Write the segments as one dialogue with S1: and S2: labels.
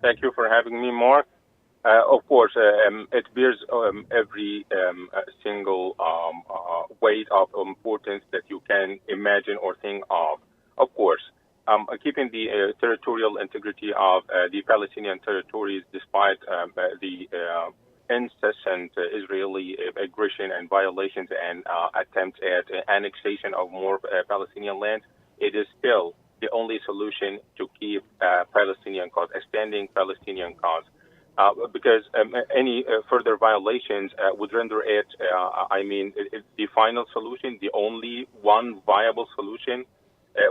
S1: Thank you for having me, Mark. Of course, it bears every single weight of importance that you can imagine or think of. Of course, keeping the territorial integrity of the Palestinian territories despite the incessant Israeli aggression and violations and attempts at annexation of more Palestinian land, it is still the only solution to keep Palestinian cause, a standing Palestinian cause. Because any further violations would render it, the final solution, the only one viable solution,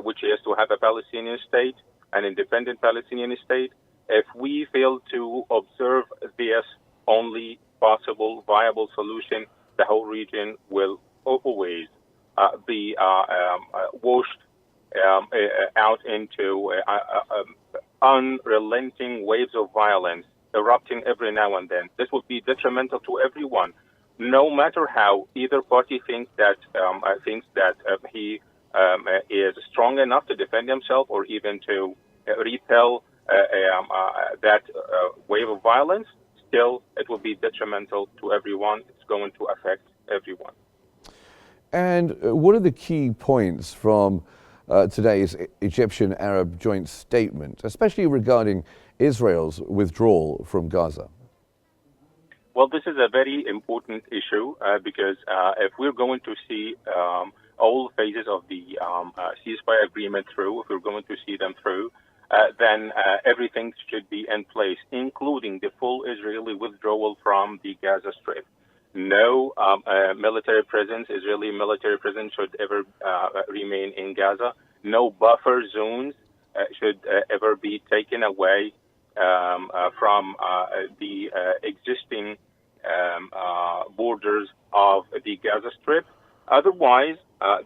S1: which is to have a Palestinian state, an independent Palestinian state. If we fail to observe this only possible viable solution, the whole region will always be washed out into unrelenting waves of violence erupting every now and then. This would be detrimental to everyone, no matter how either party thinks that he is strong enough to defend himself or even to repel that wave of violence. Still, it will be detrimental to everyone. It's going to affect everyone.
S2: And what are the key points from today's Egyptian-Arab joint statement, especially regarding Israel's withdrawal from Gaza?
S1: Well, this is a very important issue because if we're going to see all phases of the ceasefire agreement through, if we're going to see them through, then everything should be in place, including the full Israeli withdrawal from the Gaza Strip. No military presence, Israeli military presence should ever remain in Gaza. No buffer zones should ever be taken away from the existing borders of the Gaza Strip. Otherwise,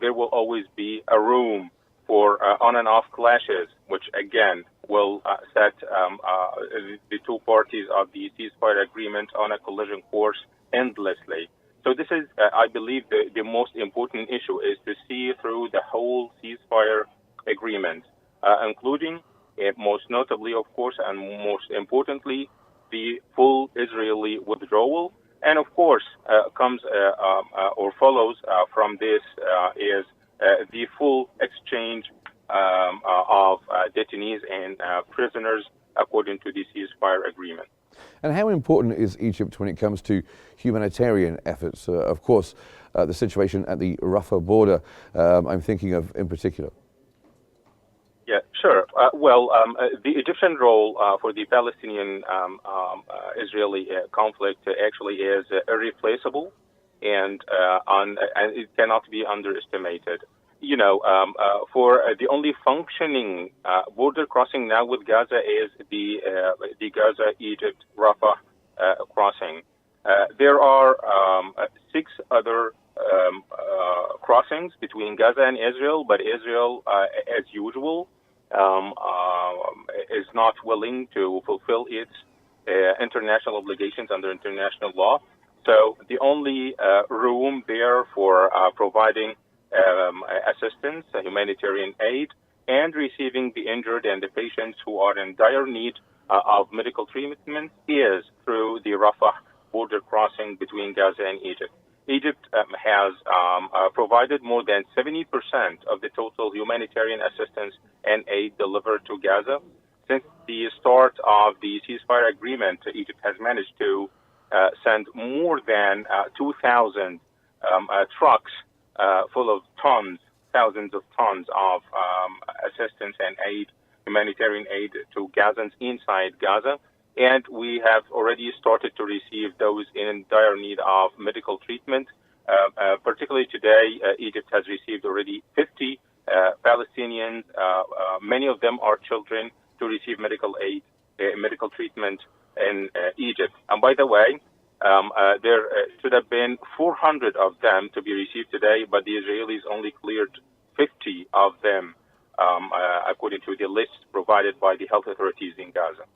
S1: there will always be a room for on and off clashes, which again will set the two parties of the ceasefire agreement on a collision course endlessly. So this is, I believe, the most important issue is to see through the whole ceasefire agreement, including, most notably, of course, and most importantly, the full Israeli withdrawal. And of course, comes or follows from this is the full exchange of detainees and prisoners according to the ceasefire agreement.
S2: And how important is Egypt when it comes to humanitarian efforts? Of course, the situation at the Rafah border, I'm thinking of in particular.
S1: Yeah, sure. The Egyptian role for the Palestinian-Israeli conflict actually is irreplaceable, and it cannot be underestimated. You know, for the only functioning border crossing now with Gaza is the Gaza-Egypt Rafah crossing. There are 6 other crossings between Gaza and Israel, but Israel, as usual, is not willing to fulfill its international obligations under international law. So the only room there for providing assistance, humanitarian aid, and receiving the injured and the patients who are in dire need of medical treatment is through the Rafah border crossing between Gaza and Egypt. Egypt has provided more than 70% of the total humanitarian assistance and aid delivered to Gaza. Since the start of the ceasefire agreement, Egypt has managed to send more than 2,000 trucks full of thousands of tons of assistance and aid, humanitarian aid to Gazans inside Gaza. And we have already started to receive those in dire need of medical treatment. Particularly today, Egypt has received already 50 Palestinians, many of them are children, to receive medical aid, medical treatment in Egypt. And by the way, there should have been 400 of them to be received today, but the Israelis only cleared 50 of them, according to the list provided by the health authorities in Gaza.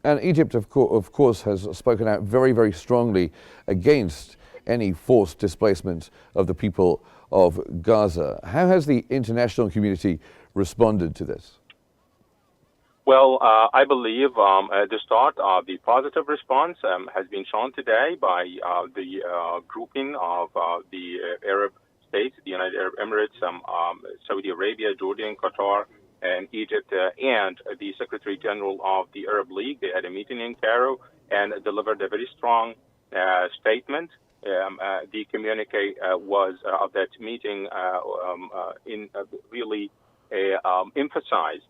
S2: And Egypt, of course, has spoken out very, very strongly against any forced displacement of the people of Gaza. How has the international community responded to this?
S1: Well, I believe the start of the positive response has been shown today by the grouping of the Arab states, the United Arab Emirates, Saudi Arabia, Jordan, Qatar, and Egypt, and the Secretary General of the Arab League. They had a meeting in Cairo and delivered a very strong statement. The communique was of that meeting really emphasized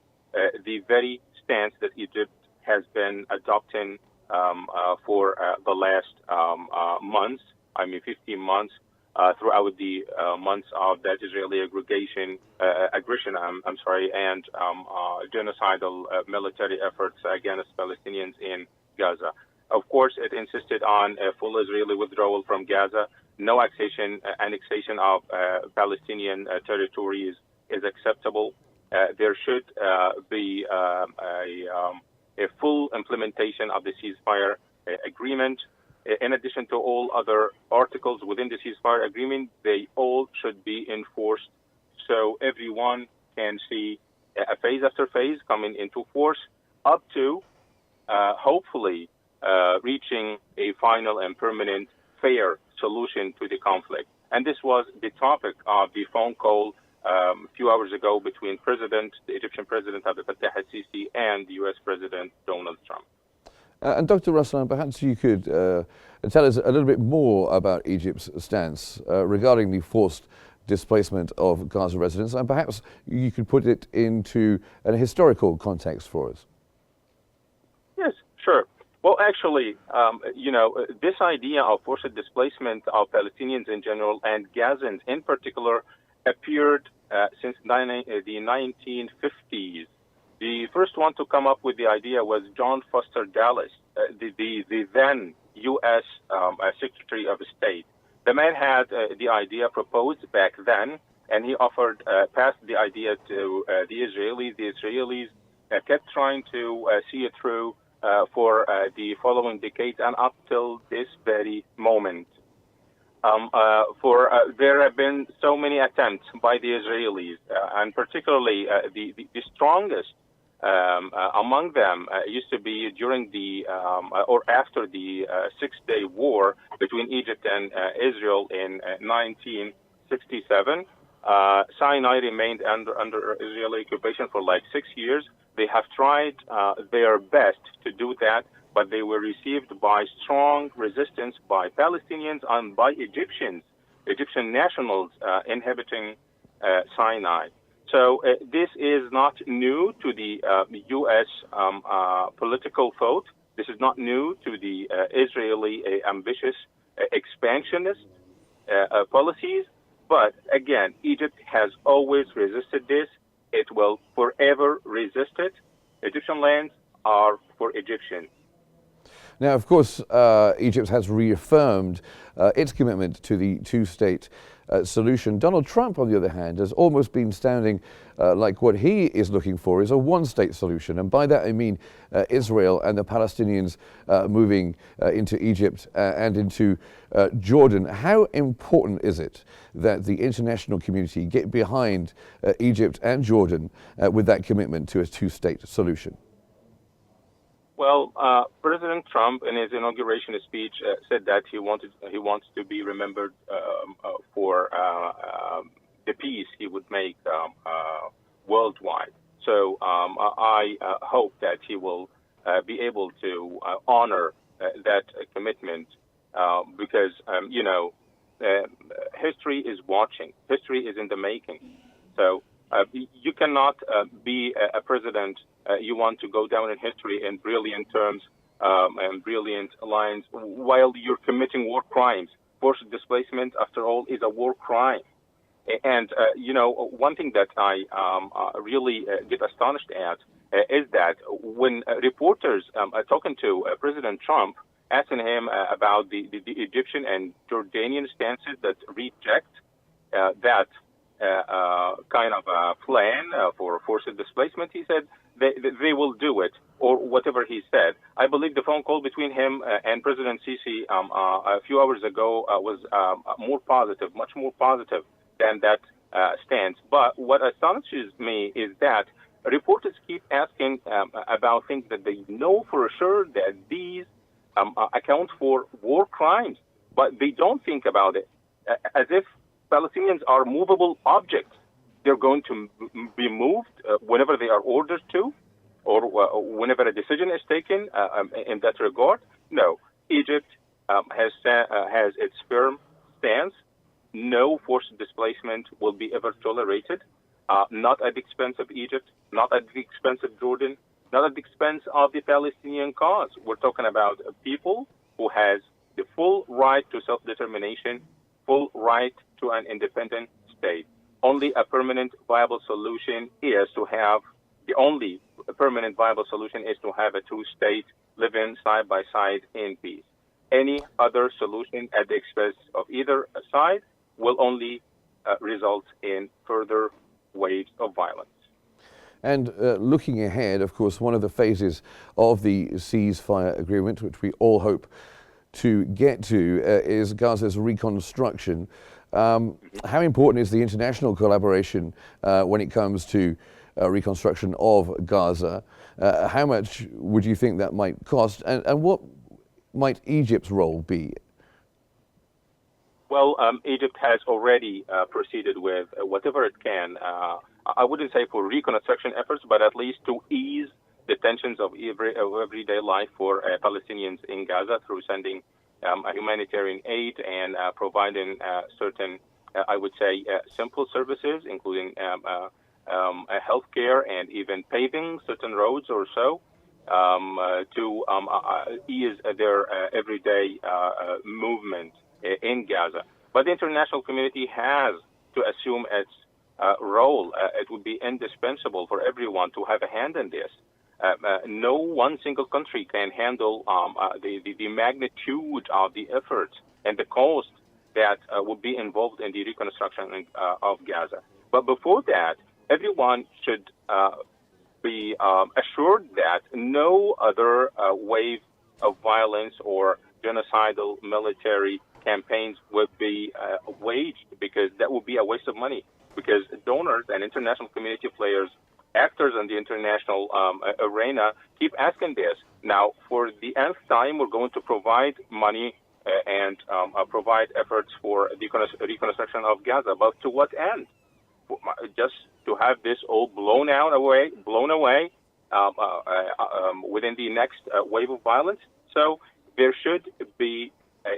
S1: the very stance that Egypt has been adopting for the last months, 15 months, throughout the months of that Israeli aggression, and genocidal military efforts against Palestinians in Gaza. Of course, it insisted on a full Israeli withdrawal from Gaza. No annexation of Palestinian territories is acceptable. There should be a full implementation of the ceasefire agreement. In addition to all other articles within the ceasefire agreement, they all should be enforced so everyone can see phase after phase coming into force up to hopefully reaching a final and permanent fair solution to the conflict. And this was the topic of the phone call a few hours ago between the Egyptian President Abdel Fattah al-Sisi and the U.S. President Donald Trump.
S2: And Dr. Rasslan, perhaps you could tell us a little bit more about Egypt's stance regarding the forced displacement of Gaza residents, and perhaps you could put it into a historical context for us.
S1: Yes, sure. Well, actually, this idea of forced displacement of Palestinians in general and Gazans in particular appeared since the 1950s. The first one to come up with the idea was John Foster Dulles, the then U.S. Secretary of State. The man had the idea proposed back then, and he passed the idea to the Israelis. The Israelis kept trying to see it through for the following decades and up till this very moment. There have been so many attempts by the Israelis, and particularly the strongest among them used to be during or after the Six-Day War between Egypt and Israel in 1967. Sinai remained under Israeli occupation for like 6 years. They have tried their best to do that, but they were received by strong resistance by Palestinians and by Egyptian nationals inhabiting Sinai. So this is not new to the U.S. Political thought. This is not new to the Israeli ambitious expansionist policies. But again, Egypt has always resisted this. It will forever resist it. Egyptian lands are for Egyptians.
S2: Now, of course, Egypt has reaffirmed its commitment to the two-state solution. Donald Trump, on the other hand, has almost been sounding like what he is looking for is a one-state solution. And by that, I mean Israel and the Palestinians moving into Egypt and into Jordan. How important is it that the international community get behind Egypt and Jordan with that commitment to a two-state solution?
S1: Well, President Trump, in his inauguration speech, said that he wants to be remembered for the peace he would make worldwide. So I hope that he will be able to honor that commitment because history is watching. History is in the making. So you cannot be a president. You want to go down in history in brilliant terms and brilliant lines while you're committing war crimes. Forced displacement, after all, is a war crime. And, one thing that I really get astonished at is that when reporters are talking to President Trump, asking him about the Egyptian and Jordanian stances that reject that kind of plan for forced displacement, he said they will do it, or whatever he said. I believe the phone call between him and President Sisi a few hours ago was more positive, much more positive than that stance. But what astonishes me is that reporters keep asking about things that they know for sure that these account for war crimes, but they don't think about it as if Palestinians are movable objects. They're going to be moved whenever they are ordered to, or whenever a decision is taken in that regard. No, Egypt has its firm stance. No forced displacement will be ever tolerated, not at the expense of Egypt, not at the expense of Jordan, not at the expense of the Palestinian cause. We're talking about a people who has the full right to self-determination, full right to an independent state. Only a permanent viable solution is to have the only permanent viable solution is to have a two-state living side by side in peace. Any other solution at the expense of either side will only result in further waves of violence.
S2: And looking ahead, of course, one of the phases of the ceasefire agreement, which we all hope to get to, is Gaza's reconstruction. How important is the international collaboration when it comes to reconstruction of Gaza? How much would you think that might cost, and what might Egypt's role be?
S1: Well, Egypt has already proceeded with whatever it can. I wouldn't say for reconstruction efforts, but at least to ease the tensions of everyday life for Palestinians in Gaza through sending humanitarian aid and providing certain, I would say, simple services, including healthcare and even paving certain roads or so, to ease their everyday movement in Gaza. But the international community has to assume its role. It would be indispensable for everyone to have a hand in this. No one single country can handle the magnitude of the efforts and the cost that would be involved in the reconstruction of Gaza. But before that, everyone should be assured that no other wave of violence or genocidal military campaigns would be waged, because that would be a waste of money. Because donors and international community players, actors in the international arena, keep asking this. Now, for the nth time, we're going to provide money and provide efforts for the reconstruction of Gaza. But to what end? Just to have this all blown away within the next wave of violence? So there should be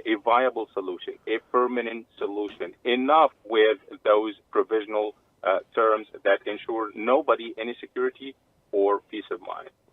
S1: a viable solution, a permanent solution, enough with those provisional terms that ensure nobody any security or peace of mind.